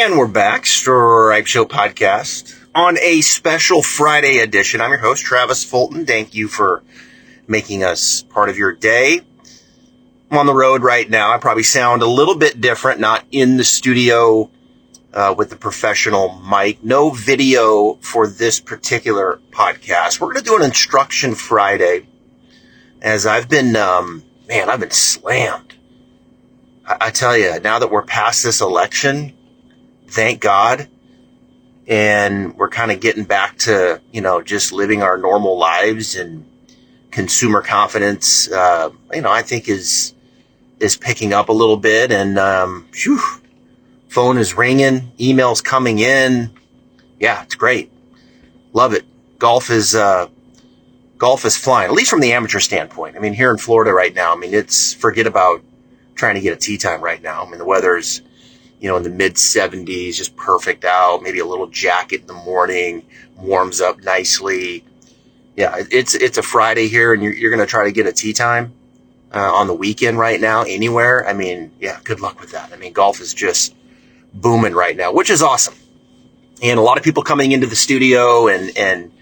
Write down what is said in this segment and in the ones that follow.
And we're back, Stripe Show Podcast, on a special Friday edition. I'm your host, Travis Fulton. Thank you for making us part of your day. I'm on the road right now. I probably sound a little bit different, not in the studio with the professional mic. No video for this particular podcast. We're going to do an Instruction Friday, as I've been, I've been slammed. I tell you, now that we're past this election, thank God, and we're kind of getting back to, just living our normal lives, and consumer confidence, I think is picking up a little bit, and phone is ringing, emails coming in. Yeah, it's great. Love it. Golf is flying, at least from the amateur standpoint. I mean, here in Florida right now, forget about trying to get a tee time right now. I mean, the weather's, in the mid 70s, just perfect out, maybe a little jacket in the morning, warms up nicely. Yeah, it's a Friday here, and you're going to try to get a tee time on the weekend right now anywhere. Good luck with that. Golf is just booming right now, which is awesome. And a lot of people coming into the studio, and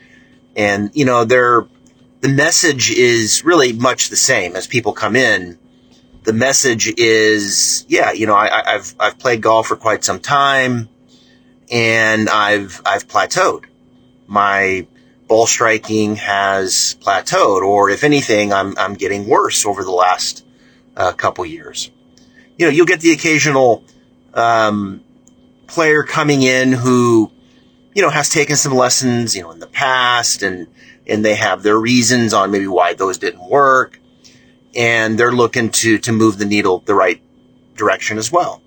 the message is really much the same as people come in. The message is, I've played golf for quite some time, and I've plateaued. My ball striking has plateaued, or if anything, I'm getting worse over the last couple years. You'll get the occasional player coming in who, has taken some lessons, in the past, and they have their reasons on maybe why those didn't work. And they're looking to move the needle the right direction as well.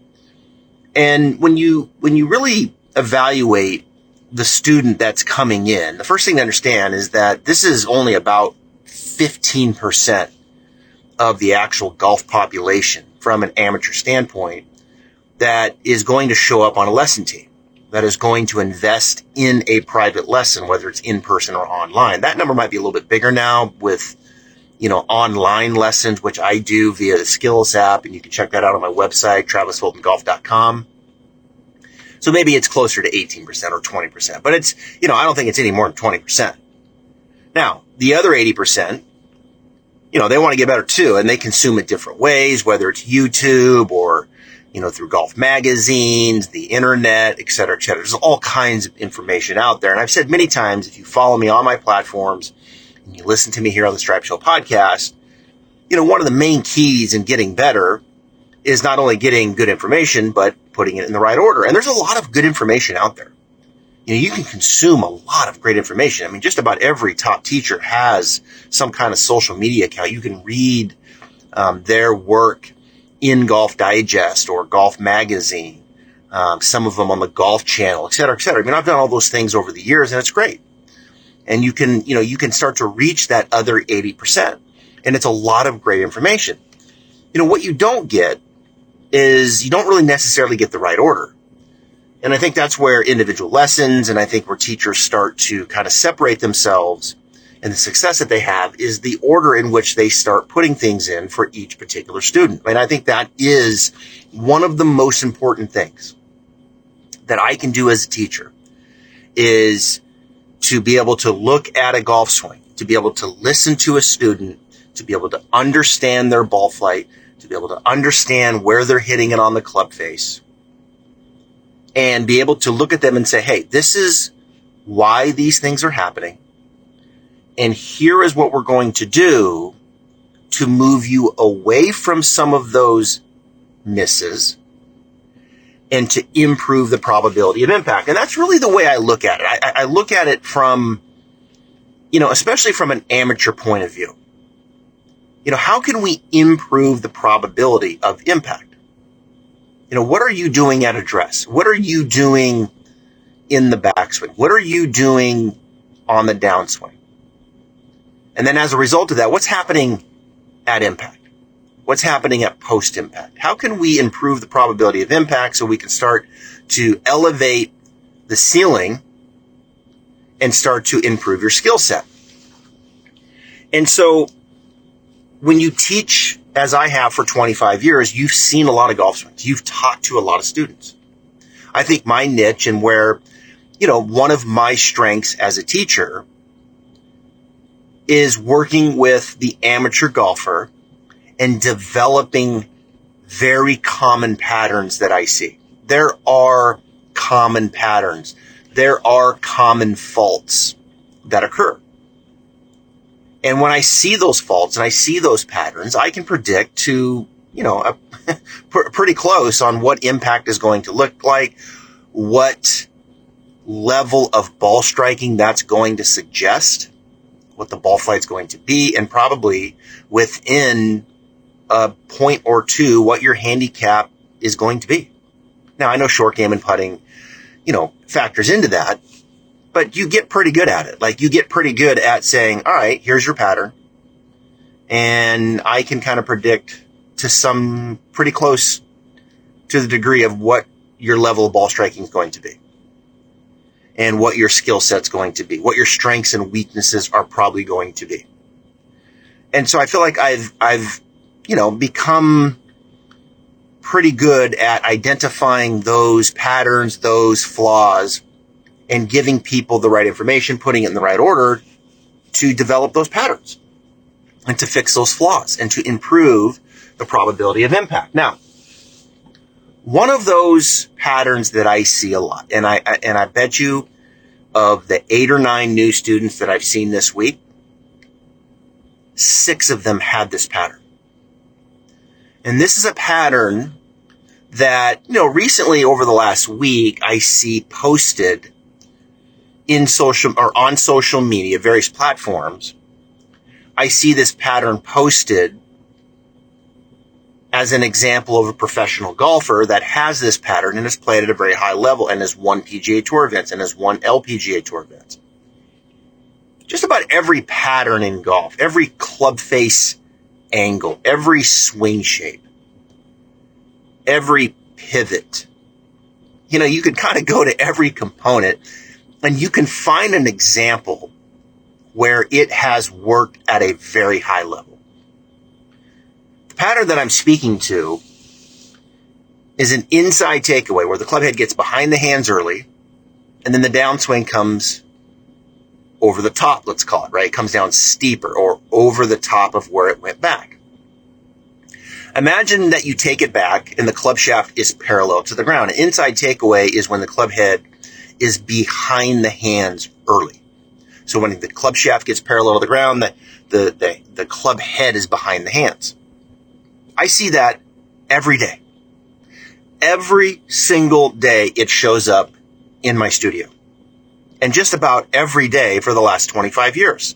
And when you really evaluate the student that's coming in, the first thing to understand is that this is only about 15% of the actual golf population from an amateur standpoint that is going to show up on a lesson team, that is going to invest in a private lesson, whether it's in person or online. That number might be a little bit bigger now with online lessons, which I do via the Skills app, and you can check that out on my website, travisfultongolf.com. So maybe it's closer to 18% or 20%, but it's, I don't think it's any more than 20%. Now, the other 80%, they want to get better too, and they consume it different ways, whether it's YouTube or, through golf magazines, the internet, et cetera, et cetera. There's all kinds of information out there. And I've said many times, if you follow me on my platforms, and you listen to me here on the Stripe Show Podcast, one of the main keys in getting better is not only getting good information, but putting it in the right order. And there's a lot of good information out there. You can consume a lot of great information. Just about every top teacher has some kind of social media account. You can read their work in Golf Digest or Golf Magazine, some of them on the Golf Channel, et cetera, et cetera. I've done all those things over the years, and it's great. And you can start to reach that other 80%. And it's a lot of great information. What you don't get is you don't really necessarily get the right order. And I think that's where individual lessons, and I think where teachers start to kind of separate themselves, and the success that they have is the order in which they start putting things in for each particular student. And I think that is one of the most important things that I can do as a teacher, is to be able to look at a golf swing, to be able to listen to a student, to be able to understand their ball flight, to be able to understand where they're hitting it on the club face, and be able to look at them and say, hey, this is why these things are happening, and here is what we're going to do to move you away from some of those misses and to improve the probability of impact. And that's really the way I look at it. I look at it from, especially from an amateur point of view. How can we improve the probability of impact? What are you doing at address? What are you doing in the backswing? What are you doing on the downswing? And then as a result of that, what's happening at impact? What's happening at post-impact? How can we improve the probability of impact so we can start to elevate the ceiling and start to improve your skill set? And so when you teach, as I have for 25 years, you've seen a lot of golf swings. You've talked to a lot of students. I think my niche and where, one of my strengths as a teacher is working with the amateur golfer and developing very common patterns that I see. There are common patterns. There are common faults that occur. And when I see those faults and I see those patterns, I can predict to, pretty close on what impact is going to look like, what level of ball striking that's going to suggest, what the ball flight's going to be, and probably within a point or two, what your handicap is going to be. Now, I know short game and putting, factors into that, but you get pretty good at it. Like, you get pretty good at saying, all right, here's your pattern. And I can kind of predict to some pretty close to the degree of what your level of ball striking is going to be and what your skill set's going to be, what your strengths and weaknesses are probably going to be. And so I feel like I've become pretty good at identifying those patterns, those flaws, and giving people the right information, putting it in the right order to develop those patterns and to fix those flaws and to improve the probability of impact. Now, one of those patterns that I see a lot, and I bet you of the 8 or 9 new students that I've seen this week, 6 of them had this pattern. And this is a pattern that, recently over the last week, I see posted in on social media, various platforms. I see this pattern posted as an example of a professional golfer that has this pattern and has played at a very high level and has won PGA Tour events and has won LPGA Tour events. Just about every pattern in golf, every club face angle, every swing shape, every pivot, you could kind of go to every component and you can find an example where it has worked at a very high level. The pattern that I'm speaking to is an inside takeaway where the club head gets behind the hands early and then the downswing comes over the top, let's call it, right? It comes down steeper or over the top of where it went back. Imagine that you take it back and the club shaft is parallel to the ground. An inside takeaway is when the club head is behind the hands early. So when the club shaft gets parallel to the ground, the club head is behind the hands. I see that every day. Every single day it shows up in my studio. And just about every day for the last 25 years.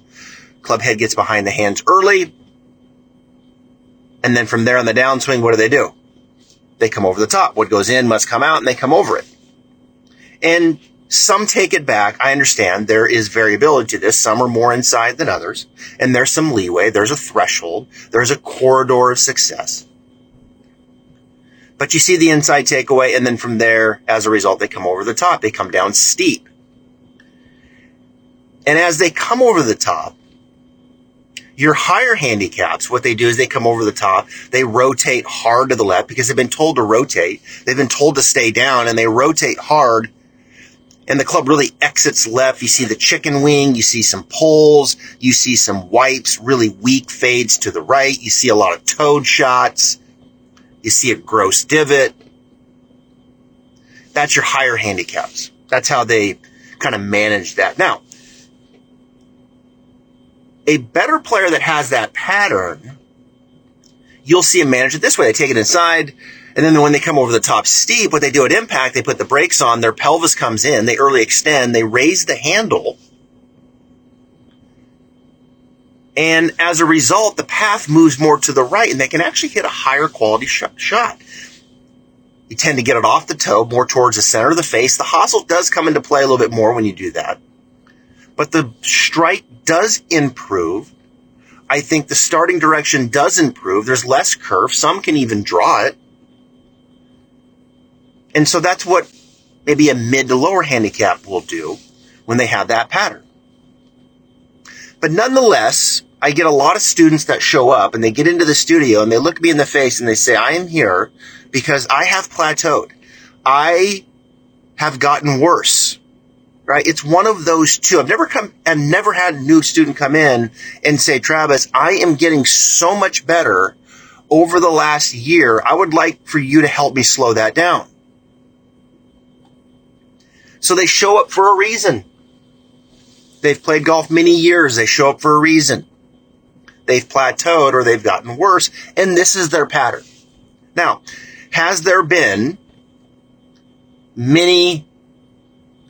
Club head gets behind the hands early. And then from there on the downswing, what do? They come over the top. What goes in must come out, and they come over it. And some take it back. I understand there is variability to this. Some are more inside than others. And there's some leeway. There's a threshold. There's a corridor of success. But you see the inside takeaway, and then from there, as a result, they come over the top. They come down steep. And as they come over the top, your higher handicaps, what they do is they come over the top, they rotate hard to the left because they've been told to rotate. They've been told to stay down, and they rotate hard, and the club really exits left. You see the chicken wing, you see some pulls, you see some wipes, really weak fades to the right. You see a lot of toed shots. You see a gross divot. That's your higher handicaps. That's how they kind of manage that. Now, a better player that has that pattern, you'll see them manage it this way. They take it inside, and then when they come over the top steep, what they do at impact, they put the brakes on, their pelvis comes in, they early extend, they raise the handle, and as a result, the path moves more to the right, and they can actually hit a higher quality shot. You tend to get it off the toe, more towards the center of the face. The hosel does come into play a little bit more when you do that. But the strike does improve. I think the starting direction does improve. There's less curve. Some can even draw it. And so that's what maybe a mid to lower handicap will do when they have that pattern. But nonetheless, I get a lot of students that show up and they get into the studio and they look me in the face and they say, I am here because I have plateaued. I have gotten worse, right? It's one of those two. I've never had a new student come in and say, Travis, I am getting so much better over the last year. I would like for you to help me slow that down. So they show up for a reason. They've played golf many years. They show up for a reason. They've plateaued or they've gotten worse, and this is their pattern. Now, has there been many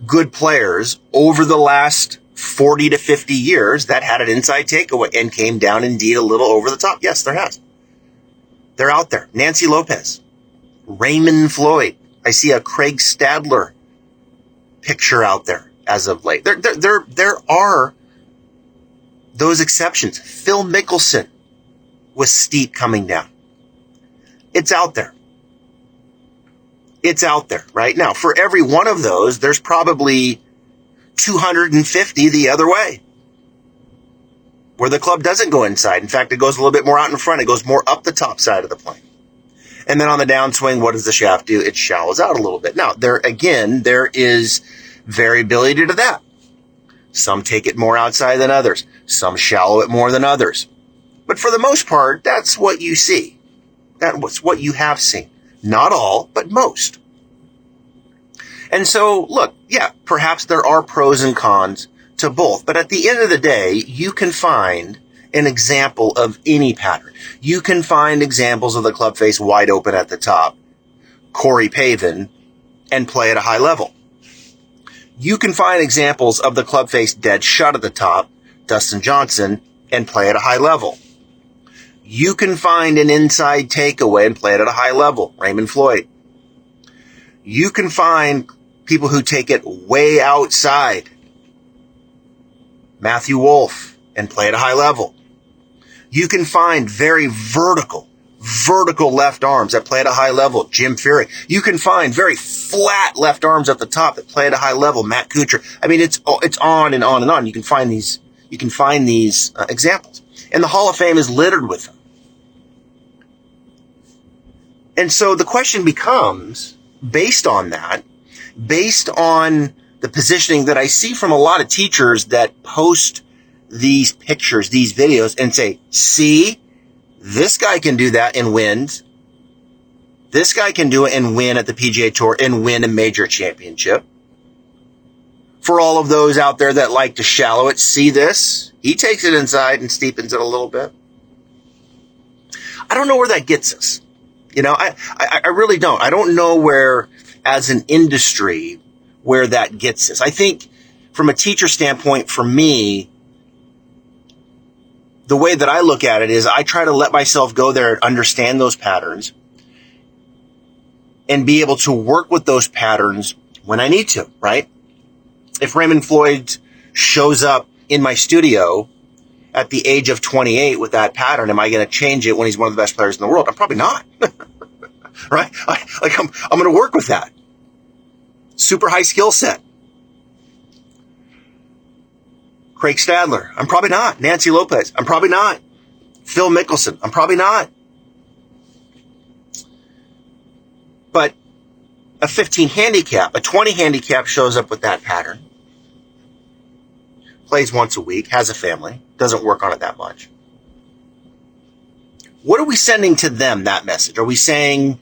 good players over the last 40 to 50 years that had an inside takeaway and came down indeed a little over the top? Yes, there has. They're out there. Nancy Lopez, Raymond Floyd. I see a Craig Stadler picture out there as of late. There are those exceptions. Phil Mickelson was steep coming down. It's out there. It's out there right now. For every one of those, there's probably 250 the other way, where the club doesn't go inside. In fact, it goes a little bit more out in front. It goes more up the top side of the plane. And then on the downswing, what does the shaft do? It shallows out a little bit. Now, there is variability to that. Some take it more outside than others. Some shallow it more than others. But for the most part, that's what you see. That's what you have seen. Not all, but most. And so, look, yeah, perhaps there are pros and cons to both. But at the end of the day, you can find an example of any pattern. You can find examples of the club face wide open at the top, Corey Pavin, and play at a high level. You can find examples of the club face dead shut at the top, Dustin Johnson, and play at a high level. You can find an inside takeaway and play it at a high level, Raymond Floyd. You can find people who take it way outside, Matthew Wolff, and play at a high level. You can find very vertical left arms that play at a high level, Jim Furyk. You can find very flat left arms at the top that play at a high level, Matt Kuchar. I mean, it's on and on and on. You can find these examples. And the Hall of Fame is littered with them. And so the question becomes, based on that, based on the positioning that I see from a lot of teachers that post these pictures, these videos, and say, see, this guy can do that and wins. This guy can do it and win at the PGA Tour and win a major championship. For all of those out there that like to shallow it, see this? He takes it inside and steepens it a little bit. I don't know where that gets us. You know, I really don't. I don't know where, as an industry, where that gets us. I think from a teacher standpoint, for me, the way that I look at it is I try to let myself go there and understand those patterns and be able to work with those patterns when I need to, right? If Raymond Floyd shows up in my studio at the age of 28 with that pattern, am I going to change it when he's one of the best players in the world? I'm probably not. Right? I'm going to work with that. Super high skill set. Craig Stadler, I'm probably not. Nancy Lopez, I'm probably not. Phil Mickelson, I'm probably not. But a 15 handicap, a 20 handicap shows up with that pattern. Plays once a week, has a family, doesn't work on it that much. What are we sending to them, that message? Are we saying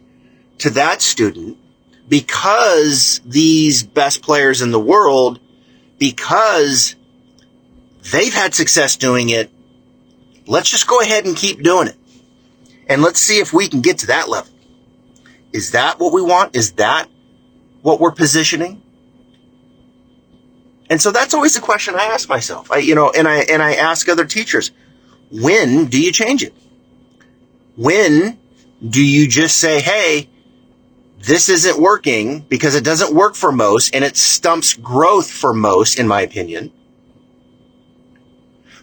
to that student, because these best players in the world, because they've had success doing it, let's just go ahead and keep doing it. And let's see if we can get to that level. Is that what we want? Is that what we're positioning? And so that's always the question I ask myself. And I ask other teachers, when do you change it? When do you just say, hey, this isn't working, because it doesn't work for most and it stumps growth for most, in my opinion.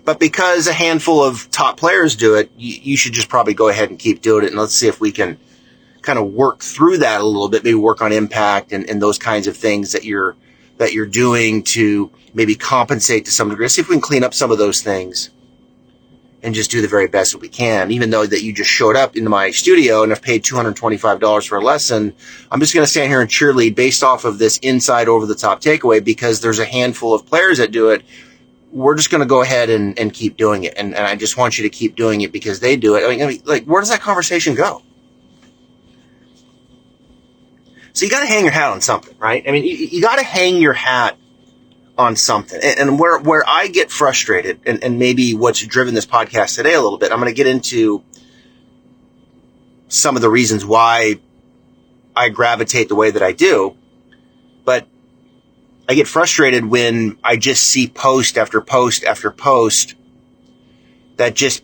But because a handful of top players do it, you should just probably go ahead and keep doing it. And let's see if we can kind of work through that a little bit, maybe work on impact and those kinds of things that you're doing to maybe compensate to some degree. See if we can clean up some of those things and just do the very best that we can. Even though that you just showed up into my studio and have paid $225 for a lesson, I'm just going to stand here and cheerlead based off of this inside over the top takeaway, because there's a handful of players that do it. We're just going to go ahead and keep doing it. And I just want you to keep doing it because they do it. I mean, like, where does that conversation go? So you got to hang your hat on something, right? I mean, you got to hang your hat on something. And where I get frustrated, and maybe what's driven this podcast today a little bit, I'm going to get into some of the reasons why I gravitate the way that I do. But I get frustrated when I just see post after post after post that just,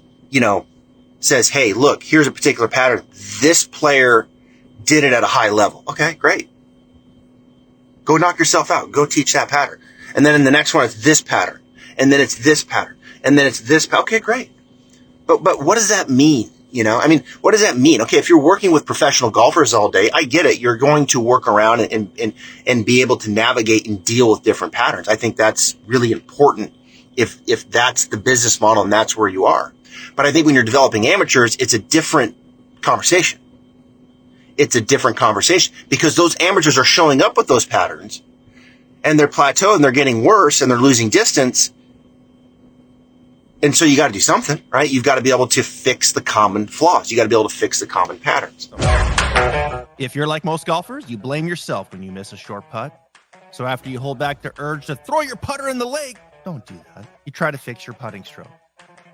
says, hey, look, here's a particular pattern. This player did it at a high level. Okay, great. Go knock yourself out. Go teach that pattern. And then in the next one, it's this pattern. And then it's this pattern. And then it's this. Okay, great. But what does that mean? What does that mean? Okay, if you're working with professional golfers all day, I get it. You're going to work around and be able to navigate and deal with different patterns. I think that's really important if that's the business model and that's where you are. But I think when you're developing amateurs, it's a different conversation. It's a different conversation because those amateurs are showing up with those patterns and they're plateauing and they're getting worse and they're losing distance. And so you got to do something, right? You've got to be able to fix the common flaws. You got to be able to fix the common patterns. If you're like most golfers, you blame yourself when you miss a short putt. So after you hold back the urge to throw your putter in the lake, don't do that. You try to fix your putting stroke.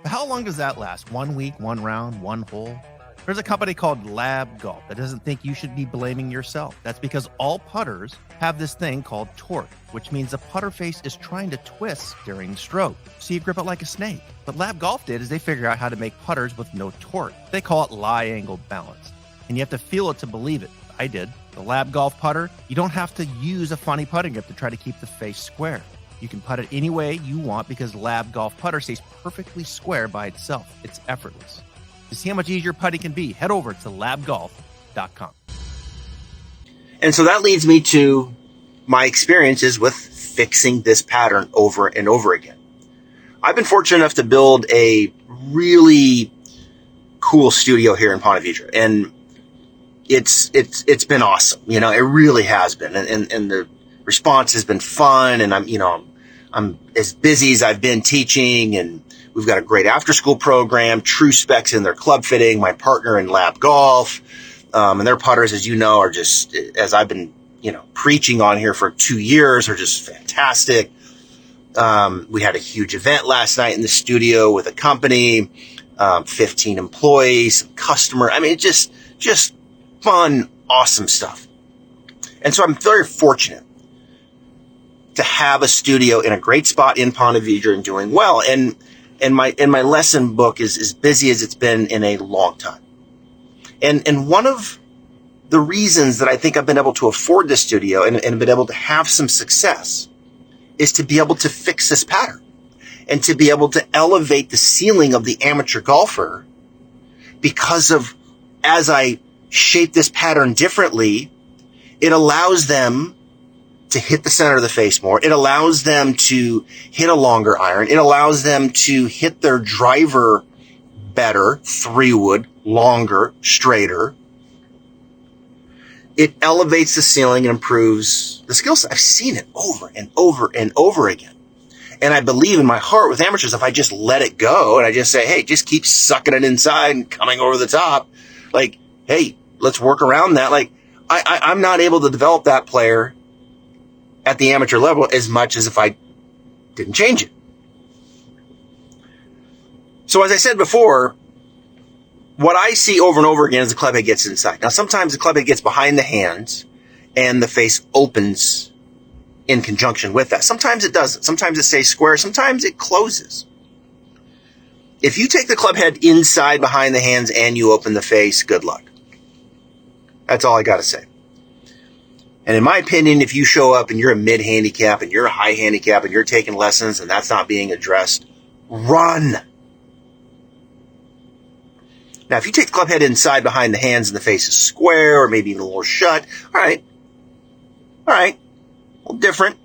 But how long does that last? 1 week, 1 round, 1 hole? There's a company called Lab Golf that doesn't think you should be blaming yourself. That's because all putters have this thing called torque, which means the putter face is trying to twist during the stroke, so you grip it like a snake. What Lab Golf did is they figured out how to make putters with no torque. They call it lie angle balance, and you have to feel it to believe it. I did. The Lab Golf putter, you don't have to use a funny putting grip to try to keep the face square. You can putt it any way you want because Lab Golf putter stays perfectly square by itself. It's effortless. To see how much easier putting can be, head over to labgolf.com. And so that leads me to my experiences with fixing this pattern over and over again. I've been fortunate enough to build a really cool studio here in Ponte Vedra, and it's been awesome. It really has been, and the response has been fun. And I'm as busy as I've been teaching, and we've got a great after-school program, True Specs in their club fitting, my partner in Lab Golf, and their putters, as you know, are just, as I've been, preaching on here for 2 years, are just fantastic. We had a huge event last night in the studio with a company, 15 employees, some customer. I mean, just fun, awesome stuff. And so I'm very fortunate to have a studio in a great spot in Ponte Vedra and doing well. And my lesson book is as busy as it's been in a long time. And one of the reasons that I think I've been able to afford this studio and been able to have some success is to be able to fix this pattern and to be able to elevate the ceiling of the amateur golfer because of, as I shape this pattern differently, it allows them to hit the center of the face more. It allows them to hit a longer iron. It allows them to hit their driver better, 3-wood, longer, straighter. It elevates the ceiling and improves the skill set. I've seen it over and over and over again. And I believe in my heart with amateurs, if I just let it go and I just say, hey, just keep sucking it inside and coming over the top, like, hey, let's work around that. Like, I'm not able to develop that player at the amateur level as much as if I didn't change it. So as I said before, what I see over and over again is the clubhead gets inside. Now, sometimes the clubhead gets behind the hands and the face opens in conjunction with that. Sometimes it doesn't. Sometimes it stays square. Sometimes it closes. If you take the clubhead inside behind the hands and you open the face, good luck. That's all I got to say. And in my opinion, if you show up and you're a mid-handicap and you're a high handicap and you're taking lessons and that's not being addressed, run. Now, if you take the club head inside behind the hands and the face is square or maybe even a little shut, all right, a little different.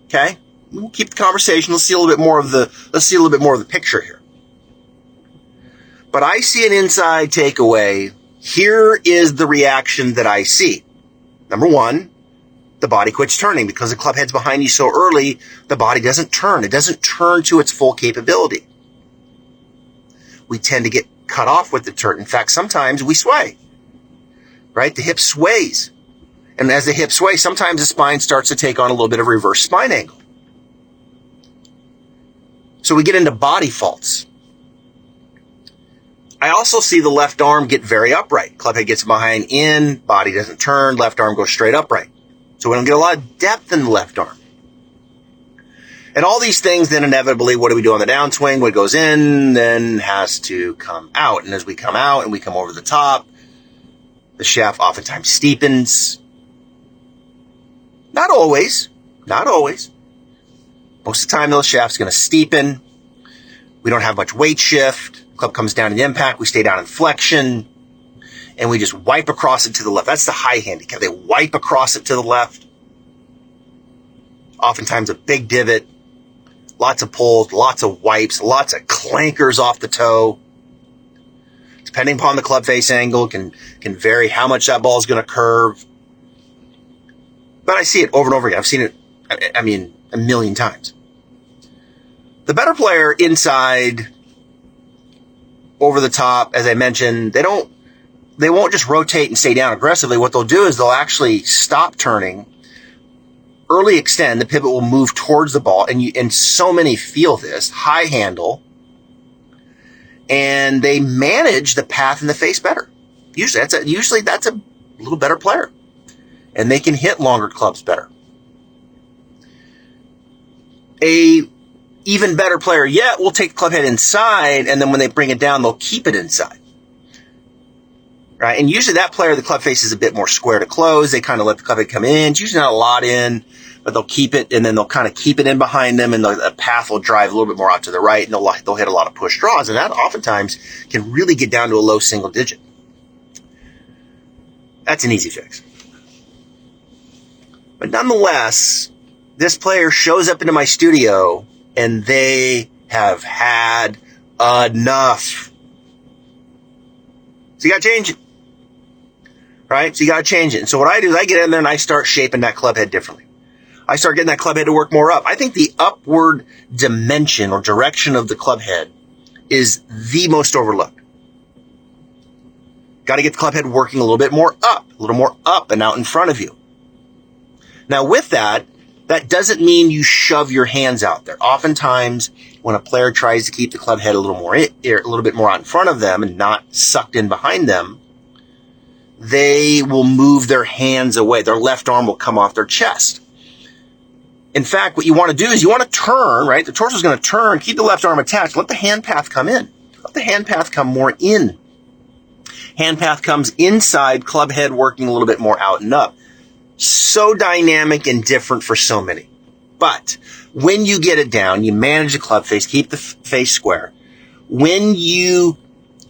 Okay, we'll keep the conversation. Let's see a little bit more of the picture here. but I see an inside takeaway. Here is the reaction that I see. Number one, the body quits turning because the club head's behind you so early, the body doesn't turn. It doesn't turn to its full capability. We tend to get cut off with the turn. In fact, sometimes we sway, right? The hip sways. And as the hip sways, sometimes the spine starts to take on a little bit of reverse spine angle. So we get into body faults. I also see the left arm get very upright. Club head gets behind in, body doesn't turn, left arm goes straight upright. So we don't get a lot of depth in the left arm. And all these things then inevitably, what do we do on the downswing? What goes in then has to come out. And as we come out and we come over the top, the shaft oftentimes steepens. Not always. Most of the time, the shaft's going to steepen. We don't have much weight shift. Club comes down in impact. We stay down in flexion. And we just wipe across it to the left. That's the high handicap. They wipe across it to the left. Oftentimes a big divot. Lots of pulls, lots of wipes, lots of clankers off the toe. Depending upon the club face angle, can vary how much that ball is going to curve. But I see it over and over again. I've seen it, a million times. The better player inside, over the top, as I mentioned, they won't just rotate and stay down aggressively. What they'll do is they'll actually stop turning, early extend, the pivot will move towards the ball, and so many feel this, high handle, and they manage the path in the face better. Usually that's a little better player, and they can hit longer clubs better. A even better player yet will take the club head inside, and then when they bring it down, they'll keep it inside. Right? And usually that player, the club face is a bit more square to close. They kind of let the club head come in. It's usually not a lot in, but they'll keep it, and then they'll kind of keep it in behind them, and the path will drive a little bit more out to the right, and they'll hit a lot of push draws, and that oftentimes can really get down to a low single digit. That's an easy fix. But nonetheless, this player shows up into my studio, and they have had enough. So you got to change it. Right? So you got to change it. And so what I do is I get in there and I start shaping that club head differently. I start getting that club head to work more up. I think the upward dimension or direction of the club head is the most overlooked. Got to get the club head working a little bit more up and out in front of you. Now with that doesn't mean you shove your hands out there. Oftentimes, when a player tries to keep the club head a little bit more out in front of them and not sucked in behind them, they will move their hands away. Their left arm will come off their chest. In fact, what you want to do is you want to turn, right? The torso is going to turn, keep the left arm attached, let the hand path come in. Let the hand path come more in. Hand path comes inside, club head working a little bit more out and up. So dynamic and different for so many. But when you get it down, you manage the club face, keep the face square. When you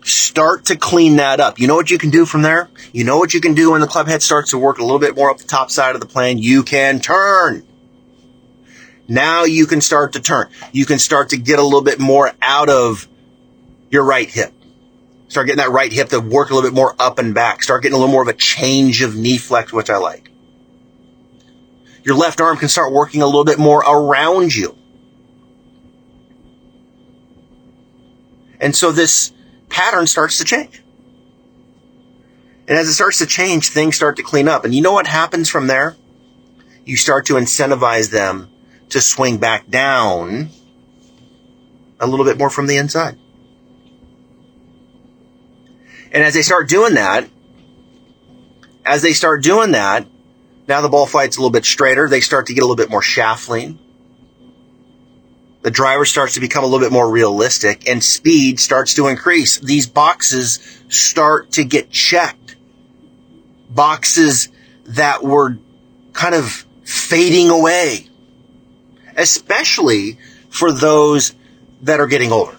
start to clean that up, you know what you can do from there? You know what you can do when the club head starts to work a little bit more up the top side of the plane? You can turn. Now you can start to turn. You can start to get a little bit more out of your right hip. Start getting that right hip to work a little bit more up and back. Start getting a little more of a change of knee flex, which I like. Your left arm can start working a little bit more around you. And so this pattern starts to change. And as it starts to change, things start to clean up. And you know what happens from there? You start to incentivize them to swing back down a little bit more from the inside. And as they start doing that, now the ball flight's a little bit straighter. They start to get a little bit more shaft lean. The driver starts to become a little bit more realistic, and speed starts to increase. These boxes start to get checked. Boxes that were kind of fading away, especially for those that are getting older.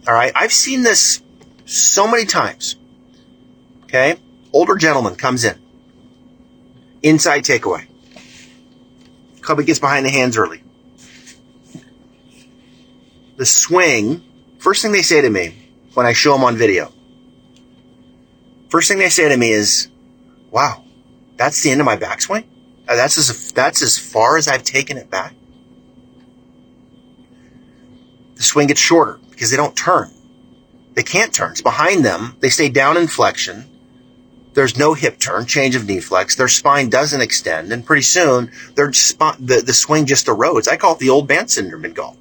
All right. I've seen this so many times. Okay. Older gentleman comes in. Inside takeaway. Club gets behind the hands early. The swing, first thing they say to me, when I show them on video. First thing they say to me is, wow, that's the end of my backswing? That's as far as I've taken it back? The swing gets shorter because they don't turn. They can't turn. It's behind them. They stay down in flexion. There's no hip turn, change of knee flex. Their spine doesn't extend. And pretty soon, the swing just erodes. I call it the old man syndrome in golf.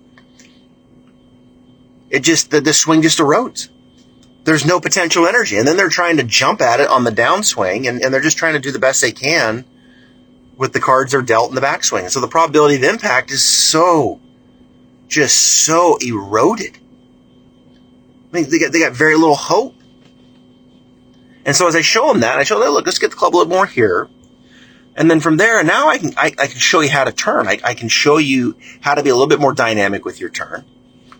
The swing just erodes. There's no potential energy. And then they're trying to jump at it on the downswing, and they're just trying to do the best they can with the cards they're dealt in the backswing. And so the probability of impact is so eroded. I mean, they got very little hope. And so as I show them that, look, let's get the club a little more here. And then from there, now I can show you how to turn. I can show you how to be a little bit more dynamic with your turn.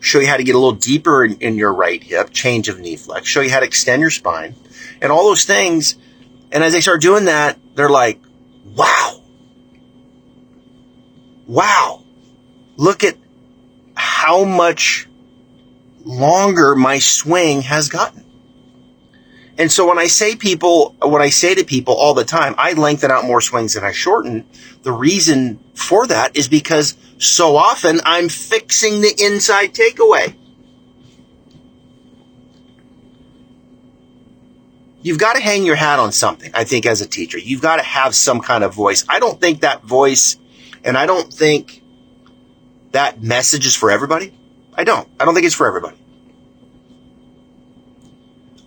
Show you how to get a little deeper in your right hip, change of knee flex. Show you how to extend your spine and all those things. And as they start doing that, they're like, wow, look at how much longer my swing has gotten. And so when I say to people all the time, I lengthen out more swings than I shorten, the reason for that is because so often I'm fixing the inside takeaway. You've got to hang your hat on something, I think, as a teacher. You've got to have some kind of voice. I don't think that voice, and I don't think that message is for everybody. I don't think it's for everybody.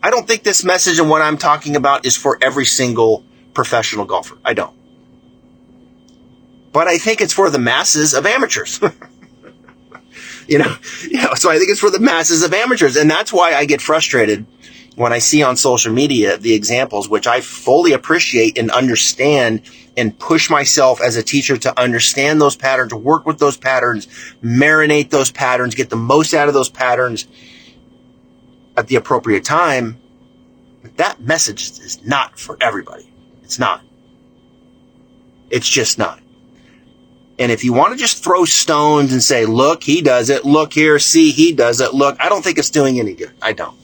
I don't think this message and what I'm talking about is for every single professional golfer. I don't. But I think it's for the masses of amateurs. So I think it's for the masses of amateurs. And that's why I get frustrated when I see on social media the examples, which I fully appreciate and understand and push myself as a teacher to understand those patterns, work with those patterns, marinate those patterns, get the most out of those patterns at the appropriate time. But that message is not for everybody. It's not. It's just not. And if you want to just throw stones and say, look, he does it. Look here, see, he does it. Look, I don't think it's doing any good. I don't.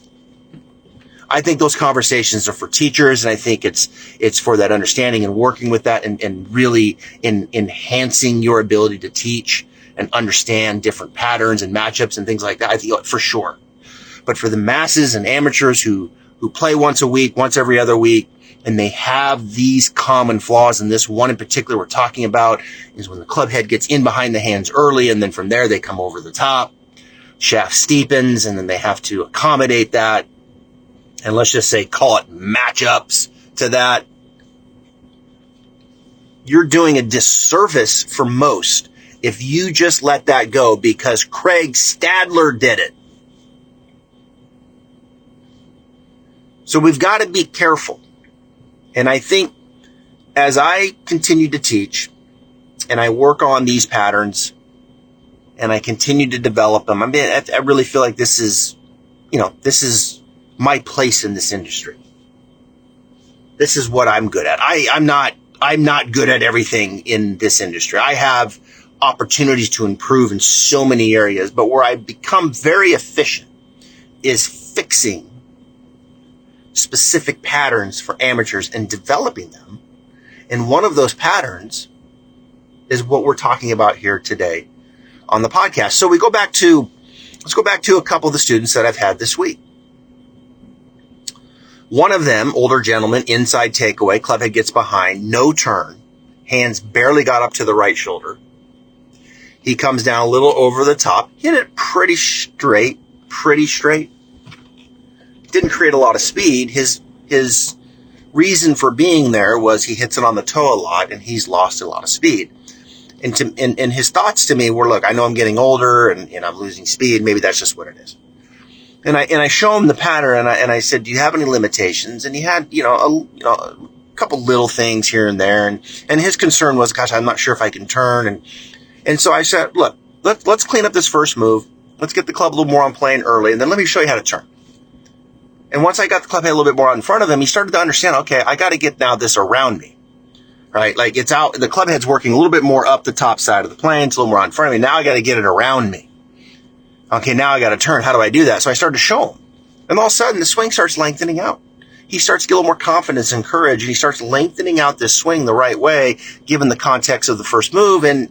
I think those conversations are for teachers, and I think it's for that understanding and working with that and really enhancing your ability to teach and understand different patterns and matchups and things like that. I think for sure. But for the masses and amateurs who play once a week, once every other week, and they have these common flaws, and this one in particular we're talking about is when the club head gets in behind the hands early, and then from there they come over the top, shaft steepens, and then they have to accommodate that. And let's just say, call it matchups to that. You're doing a disservice for most if you just let that go because Craig Stadler did it. So we've got to be careful. And I think as I continue to teach and I work on these patterns and I continue to develop them, I really feel like this is my place in this industry. This is what I'm good at. I'm not good at everything in this industry. I have opportunities to improve in so many areas, but where I become very efficient is fixing specific patterns for amateurs and developing them. And one of those patterns is what we're talking about here today on the podcast. So let's go back to a couple of the students that I've had this week. One of them, older gentleman, inside takeaway, clubhead gets behind, no turn, hands barely got up to the right shoulder. He comes down a little over the top, hit it pretty straight. Didn't create a lot of speed. His reason for being there was he hits it on the toe a lot and he's lost a lot of speed. And his thoughts to me were, look, I know I'm getting older and I'm losing speed. Maybe that's just what it is. And I show him the pattern and I said, do you have any limitations? And he had, a couple little things here and there. And his concern was, gosh, I'm not sure if I can turn. And so I said, look, let's clean up this first move. Let's get the club a little more on plane early. And then let me show you how to turn. And once I got the club head a little bit more out in front of him, he started to understand, okay, I got to get now this around me, right? Like it's out, the club head's working a little bit more up the top side of the plane. It's a little more out in front of me. Now I got to get it around me. Okay, now I got to turn. How do I do that? So I started to show him. And all of a sudden, the swing starts lengthening out. He starts to get a little more confidence and courage, and he starts lengthening out this swing the right way, given the context of the first move. And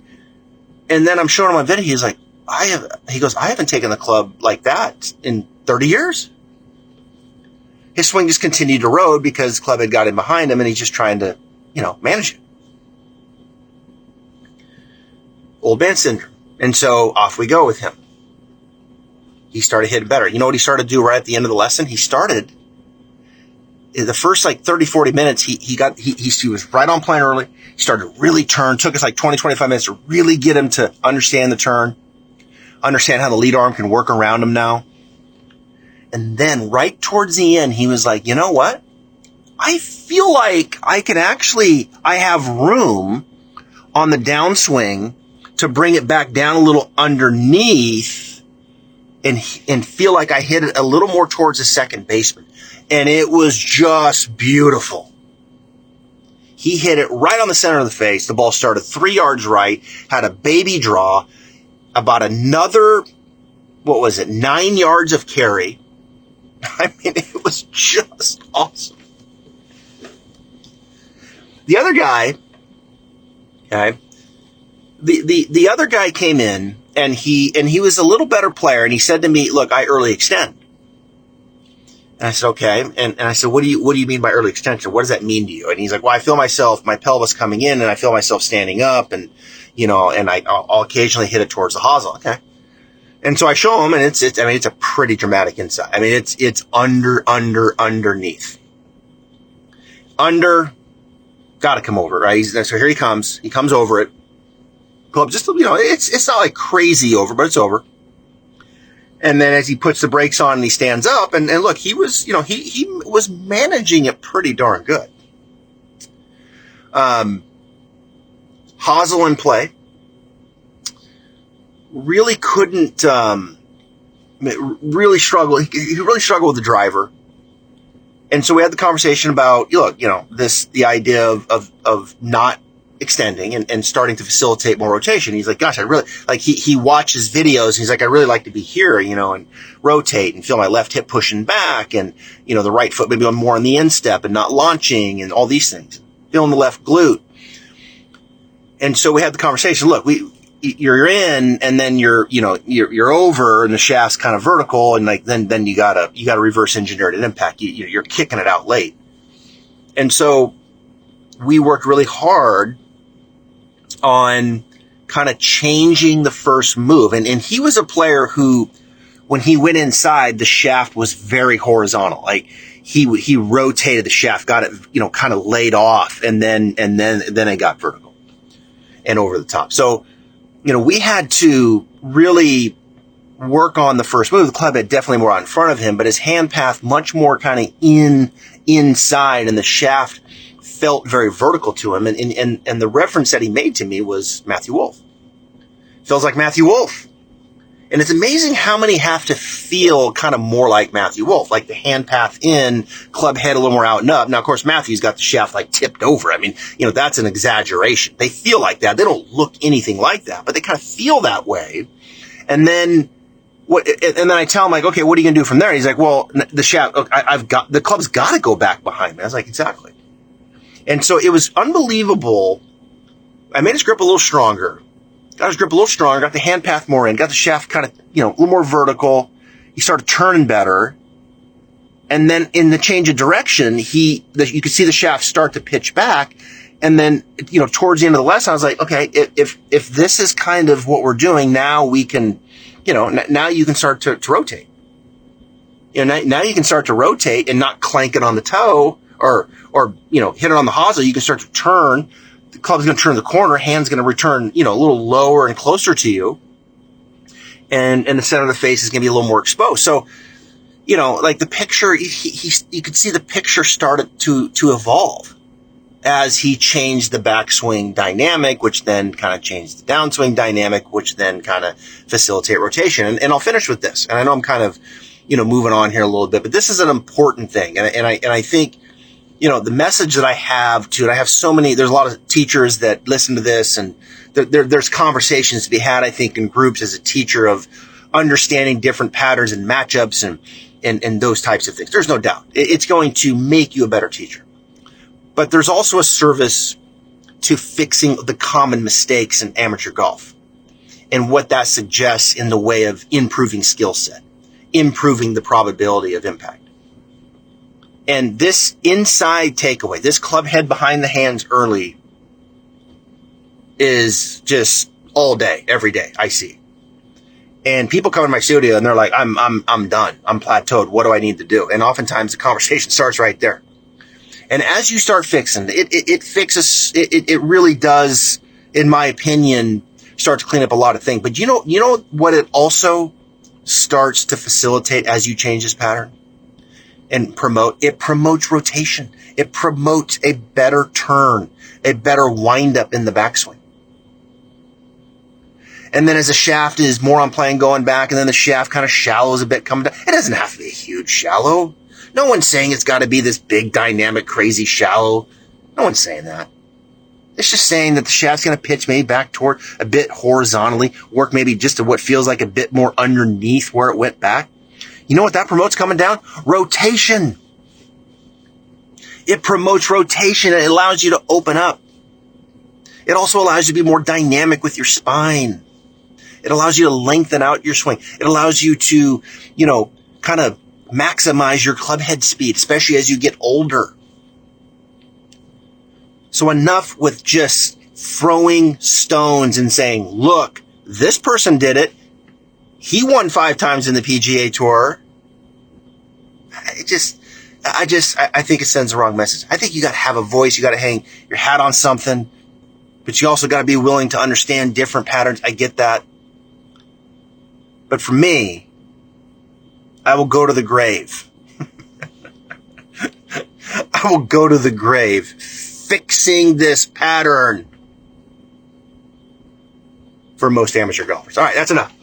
then I'm showing him on video. He's like, he goes, I haven't taken the club like that in 30 years. His swing just continued to erode because the club had got in behind him, and he's just trying to, manage it. Old man syndrome. And so off we go with him. He started hitting better. You know what he started to do right at the end of the lesson? He started, the first 30, 40 minutes, he was right on plan early. He started to really turn. Took us 20, 25 minutes to really get him to understand the turn, understand how the lead arm can work around him now. And then right towards the end, he was like, you know what? I feel like I have room on the downswing to bring it back down a little underneath and feel like I hit it a little more towards the second baseman. And it was just beautiful. He hit it right on the center of the face. The ball started 3 yards right, had a baby draw, about another, 9 yards of carry. I mean, it was just awesome. The other guy, okay, the other guy came in, and he was a little better player, and he said to me, look, I early extend. And I said, okay. And I said, what do you mean by early extension? What does that mean to you? And he's like, well, I feel my pelvis coming in, and I feel myself standing up, and, and I'll occasionally hit it towards the hosel. Okay. And so I show him, and it's a pretty dramatic inside. I mean, it's underneath. Gotta come over, right? So here he comes. He comes over it. Club, just, it's not like crazy over, but it's over. And then as he puts the brakes on and he stands up, and look, he was, he was managing it pretty darn good. Hosel in play. Really couldn't, really struggled. He really struggled with the driver. And so we had the conversation about, look, the idea of not extending and starting to facilitate more rotation. He's like, gosh, I really, he watches videos, and he's like, I really like to be here, and rotate and feel my left hip pushing back, and, the right foot maybe more on the instep and not launching, and all these things. Feeling the left glute. And so we had the conversation, look, you're in, and then you're over, and the shaft's kind of vertical, and then you gotta reverse engineer it at impact. You're kicking it out late. And so we worked really hard on kind of changing the first move. And he was a player who, when he went inside, the shaft was very horizontal. Like he rotated the shaft, got it, kind of laid off, and then it got vertical and over the top. So, we had to really work on the first move. The club had definitely more out in front of him, but his hand path much more kind of inside, and the shaft felt very vertical to him. And the reference that he made to me was Matthew Wolff. Feels like Matthew Wolff. And it's amazing how many have to feel kind of more like Matthew Wolff, like the hand path in, club head a little more out and up. Now, of course, Matthew's got the shaft tipped over. I mean, that's an exaggeration. They feel like that. They don't look anything like that, but they kind of feel that way. And then I tell him, okay, what are you going to do from there? He's like, well, the shaft, the club's got to go back behind me. I was like, exactly. And so it was unbelievable. I made his grip a little stronger. Got his grip a little stronger, got the hand path more in, got the shaft kind of, a little more vertical. He started turning better. And then in the change of direction, you could see the shaft start to pitch back. And then, towards the end of the lesson, I was like, okay, if this is kind of what we're doing, now we can, now you can start to rotate. Now you can start to rotate and not clank it on the toe or hit it on the hosel. You can start to turn. The club's going to turn the corner, hand's going to return, a little lower and closer to you. And the center of the face is going to be a little more exposed. So, the picture, you could see the picture started to evolve as he changed the backswing dynamic, which then kind of changed the downswing dynamic, which then kind of facilitate rotation. And I'll finish with this. And I know I'm kind of, moving on here a little bit, but this is an important thing. And I think, the message that I have there's a lot of teachers that listen to this, and there's conversations to be had, I think, in groups as a teacher of understanding different patterns and matchups. And, and those types of things. There's no doubt. It's going to make you a better teacher. But there's also a service to fixing the common mistakes in amateur golf and what that suggests in the way of improving skill set, improving the probability of impact. And this inside takeaway, this club head behind the hands early, is just all day, every day I see. And people come in my studio and they're like, I'm done. I'm plateaued. What do I need to do? And oftentimes the conversation starts right there. And as you start fixing, it fixes, it really does, in my opinion, start to clean up a lot of things. But you know what it also starts to facilitate as you change this pattern and promote? It promotes rotation. It promotes a better turn, a better windup in the backswing. And then as the shaft is more on plane going back, and then the shaft kind of shallows a bit coming down. It doesn't have to be a huge shallow. No one's saying it's got to be this big, dynamic, crazy shallow. No one's saying that. It's just saying that the shaft's going to pitch maybe back toward a bit horizontally, work maybe just to what feels like a bit more underneath where it went back. You know what that promotes coming down? Rotation. It promotes rotation. It allows you to open up. It also allows you to be more dynamic with your spine. It allows you to lengthen out your swing. It allows you to, kind of maximize your club head speed, especially as you get older. So enough with just throwing stones and saying, look, this person did it. He won 5 times in the PGA Tour. I think it sends the wrong message. I think you got to have a voice. You got to hang your hat on something, but you also got to be willing to understand different patterns. I get that. But for me, I will go to the grave. I will go to the grave fixing this pattern for most amateur golfers. All right, that's enough.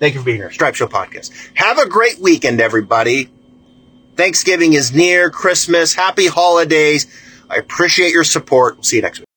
Thank you for being here. Stripe Show Podcast. Have a great weekend, everybody. Thanksgiving is near. Christmas. Happy holidays. I appreciate your support. We'll see you next week.